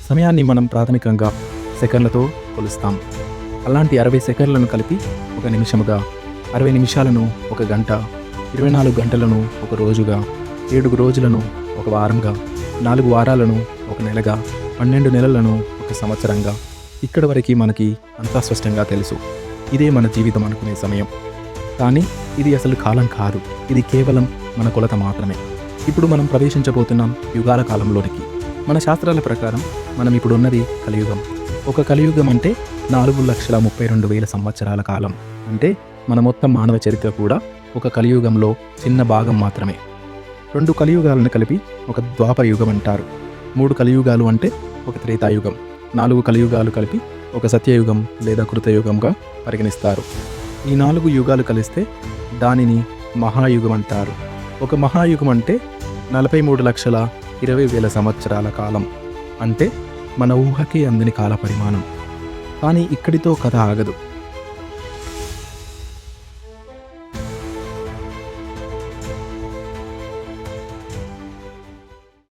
సమయాన్ని మనం ప్రాథమికంగా సెకన్లతో కొలుస్తాం. అలాంటి 60 సెకన్లను కలిపి ఒక నిమిషముగా, 60 నిమిషాలను ఒక గంట, 24 గంటలను ఒక రోజుగా, 7 రోజులను ఒక వారంగా, 4 వారాలను ఒక నెలగా, 12 నెలలను ఒక సంవత్సరంగా, ఇక్కడి వరకు మనకి అంతా స్పష్టంగా తెలుసు. ఇదే మన జీవితం అనుకునే సమయం. కానీ ఇది అసలు కాలం కాదు. ఇది కేవలం మన కొలత మాత్రమే. ఇప్పుడు మనం ప్రవేశించబోతున్నాం యుగాల కాలంలోనికి. మన శాస్త్రాల ప్రకారం మనం ఇప్పుడు ఉన్నది కలియుగం. ఒక కలియుగం అంటే 4,32,000 సంవత్సరాల కాలం. అంటే మన మొత్తం మానవ చరిత్ర కూడా ఒక కలియుగంలో చిన్న భాగం మాత్రమే. 2 కలియుగాలను కలిపి ఒక ద్వాపర యుగం అంటారు. 3 కలియుగాలు అంటే ఒక త్రేతాయుగం. 4 కలియుగాలు కలిపి ఒక సత్యయుగం లేదా కృతయుగంగా పరిగణిస్తారు. ఈ 4 యుగాలు కలిస్తే దానిని మహాయుగం అంటారు. ఒక మహాయుగం అంటే 43,20,000 సంవత్సరాల కాలం. అంటే మన ఊహకి అందని కాల పరిమాణం. కానీ ఇక్కడితో కథ ఆగదు.